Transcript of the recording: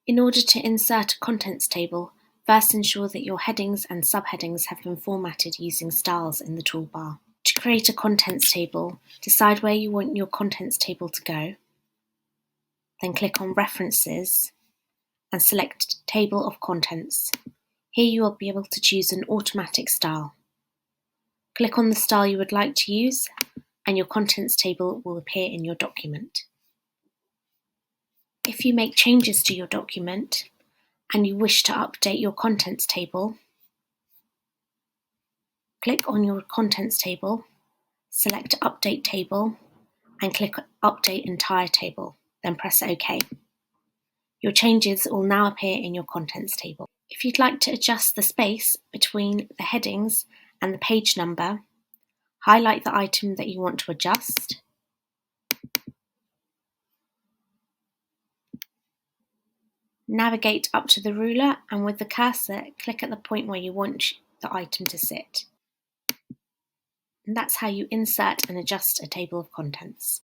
In order to insert a contents table, first ensure that your headings and subheadings have been formatted using styles in the toolbar. To create a contents table, decide where you want your contents table to go, then click on References and select Table of Contents. Here you will be able to choose an automatic style. Click on the style you would like to use and your contents table will appear in your document. If you make changes to your document and you wish to update your contents table, click on your contents table, select Update Table and click Update Entire Table, then press OK. Your changes will now appear in your contents table. If you'd like to adjust the space between the headings and the page number, highlight the item that you want to adjust, navigate up to the ruler and with the cursor click at the point where you want the item to sit. And that's how you insert and adjust a table of contents.